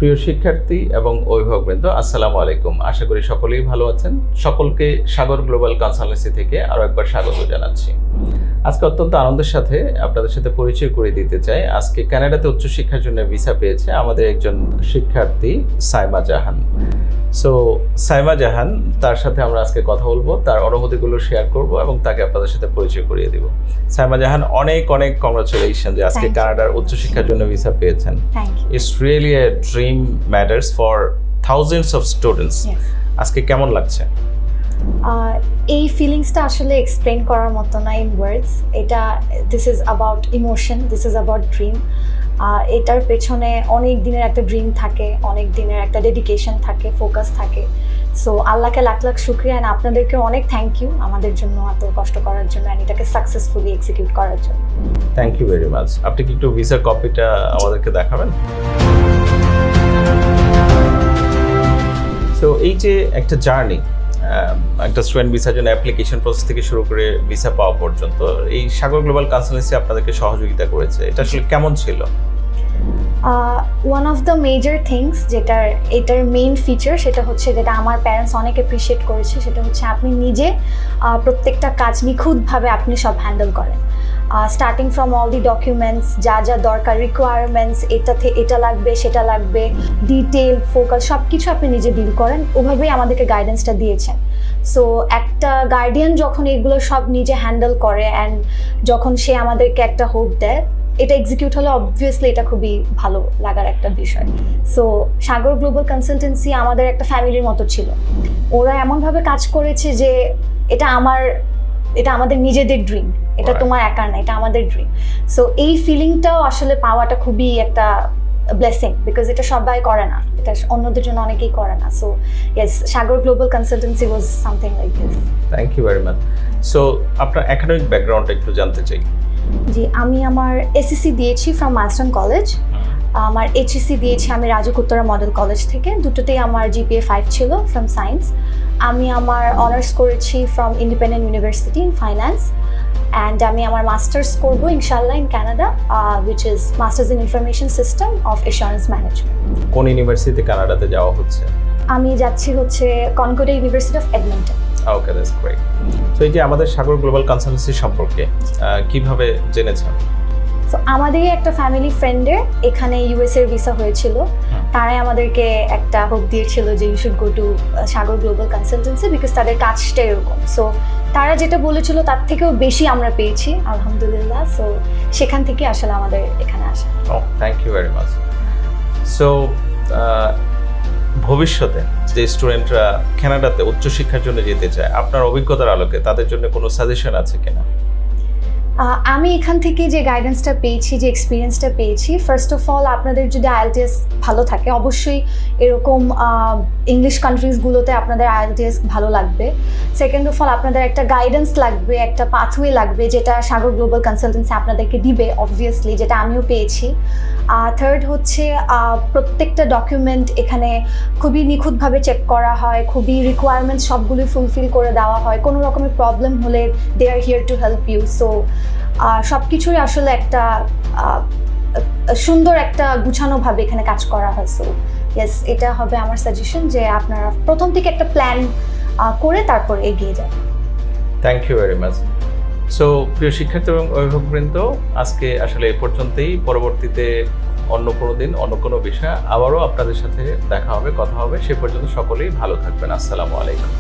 প্রিয় শিক্ষার্থী এবং অভিভাবকবৃন্দ, আসসালামু আলাইকুম। আশা করি সকলেই ভালো আছেন। সকলকে সাগর গ্লোবাল কনসালটেন্সি থেকে আরও একবার স্বাগত জানাচ্ছি। আজকে অত্যন্ত আনন্দের সাথে আপনাদের সাথে পরিচয় করে দিতে চাই। আজকে কানাডাতে উচ্চশিক্ষার জন্য ভিসা পেয়েছে আমাদের একজন শিক্ষার্থী সাইমা জাহান। সো সাইমা জাহান, তার সাথে আমরা আজকে কথা বলবো, তার অনুভূতিগুলো শেয়ার করব এবং তাকে আপনাদের সাথে পরিচয় করিয়ে দিব। সাইমা জাহান, অনেক অনেক কংগ্রাচুলেশন যে আজকে কানাডার উচ্চশিক্ষার জন্য ভিসা পেয়েছেন। It's really a dream matters for thousands of students. আজকে কেমন লাগছে? এই ফিলিংসটা আসলে এক্সপ্লেন করার মতো না in words. This is about emotion, this is about dream. এটার পেছনে অনেক দিনের একটা ড্রিম থাকে, অনেক দিনের একটা ডেডিকেশন থাকে, ফোকাস থাকে। সো আল্লাহকে লাখ লাখ শুকরিয়া, অ্যান্ড আপনাদেরকে অনেক থ্যাংক ইউ আমাদের জন্য এত কষ্ট করার জন্য অ্যান্ড এটাকে সাকসেসফুলি এক্সিকিউট করার জন্য। Thank you very much. আপনি কি একটু ভিসার কপিটা আমাদেরকে দেখাবেন? সো এই যে একটা জার্নি, একটা স্টুডেন্ট ভিসার জন্য অ্যাপ্লিকেশন প্রসেস থেকে শুরু করে ভিসা পাওয়া পর্যন্ত এই সাগর গ্লোবাল কনসালটেন্সি আপনাদেরকে সহযোগিতা করেছে, এটা আসলে কেমন ছিল? One of the major things এটার মেইন ফিচার সেটা হচ্ছে, যেটা আমার প্যারেন্টস অনেক অ্যাপ্রিসিয়েট করেছে, সেটা হচ্ছে আপনি নিজে প্রত্যেকটা কাজ নিখুঁতভাবে আপনি সব হ্যান্ডেল করেন। Starting from all the documents, যা যা দরকার, রিকোয়ারমেন্টস, এটা লাগবে সেটা লাগবে, ডিটেল, ফোকাস, সব কিছু আপনি নিজে ডিল করেন। ওভাবেই আমাদেরকে গাইডেন্সটা দিয়েছেন। সো একটা গার্ডিয়ান যখন এগুলো সব নিজে হ্যান্ডেল করে অ্যান্ড যখন সে আমাদেরকে একটা হোপ দেয়, এটা এক্সিকিউট হলে অবভিয়াসলি এটা খুবই ভালো লাগার একটা বিষয়। সো সাগর গ্লোবাল কনসালটেন্সি আমাদের একটা ফ্যামিলির মতো ছিল। ওরা এমনভাবে কাজ করেছে যে এটা আমাদের নিজেদের ড্রিম, এটা তোমার একার না, এটা আমাদের ড্রিম। সো এই ফিলিংটাও আসলে পাওয়াটা খুবই একটা ব্লেসিং, বিকজ এটা সবাই করে না, এটা অন্যদের জন্য অনেকেই করে না। So yes, Sagar global consultancy was something like this. Thank you very much. So আপনার একাডেমিক ব্যাকগ্রাউন্ডটা একটু জানতে চাই। জি, আমি আমার এসএসসি দিয়েছি ফ্রম মাস্টার্ন কলেজ। আমার এইচএসসি দিয়েছি আমি রাজুক উত্তরা মডেল কলেজ থেকে। দুটোতেই আমার জিপিএ 5 ছিল ফ্রম সায়েন্স। আমি আমার অনার্স করেছি from Independent University in finance, and আমি আমার মাস্টার্স করবো ইনশাল্লাহ in Canada, which is masters in information system of assurance management. কোন ইউনিভার্সিটিতে কানাডাতে যাওয়া হচ্ছে? আমি যাচ্ছি হচ্ছে Concordia University of Edmonton. Okay, that's great. So এই যে আমাদের সাগর গ্লোবাল কনসালটেন্সি সম্পর্কে কিভাবে জেনেছেন? সো আমাদেরই একটা ফ্যামিলি ফ্রেন্ডের এখানে ইউএসএর ভিসা হয়েছিল, তারাই আমাদেরকে একটা হোপ দিয়েছিল যে you should go to Sagar global consultancy, because তাদের কাজটা এরকম। সো তারা যেটা বলেছিল তার থেকেও বেশি আমরা পেয়েছি আলহামদুলিল্লাহ। সো সেখান থেকে আসলে আমাদের এখানে আসা। Thank you very much. So ভবিষ্যতে যে স্টুডেন্টরা কানাডাতে উচ্চশিক্ষার জন্য যেতে চায়, আপনার অভিজ্ঞতার আলোকে তাদের জন্য কোনো সাজেশন আছে কিনা? আমি এখান থেকে যে গাইডেন্সটা পেয়েছি, যে এক্সপিরিয়েন্সটা পেয়েছি, ফার্স্ট অফ অল আপনাদের যদি আইএলটিএস ভালো থাকে, অবশ্যই এরকম ইংলিশ কান্ট্রিজগুলোতে আপনাদের আইএলটিএস ভালো লাগবে। সেকেন্ড অফ অল আপনাদের একটা গাইডেন্স লাগবে, একটা পাথওয়ে লাগবে, যেটা সাগর গ্লোবাল কনসালটেন্সি আপনাদেরকে দিবে অবভিয়াসলি, যেটা আমিও পেয়েছি। থার্ড হচ্ছে প্রত্যেকটা ডকুমেন্ট এখানে খুবই নিখুঁতভাবে চেক করা হয়, খুবই রিকোয়ারমেন্টস সবগুলোই ফুলফিল করে দেওয়া হয়। কোনো রকমের প্রবলেম হলে they are here to help you. So সব কিছুই আসলে একটা সুন্দর একটা গুছানোভাবে এখানে কাজ করা হয়। সো ইয়েস, এটা হবে আমার সাজেশন যে আপনারা প্রথম থেকে একটা প্ল্যান করে তারপর এগিয়ে যান। Thank you very much. So প্রিয় শিক্ষার্থী এবং অভিভাবকবৃন্দ, আজকে আসলে এ পর্যন্তই। পরবর্তীতে অন্য কোনো দিন অন্য কোনো বিষয় আবারও আপনাদের সাথে দেখা হবে, কথা হবে। সে পর্যন্ত সকলেই ভালো থাকবেন। আসসালামু আলাইকুম।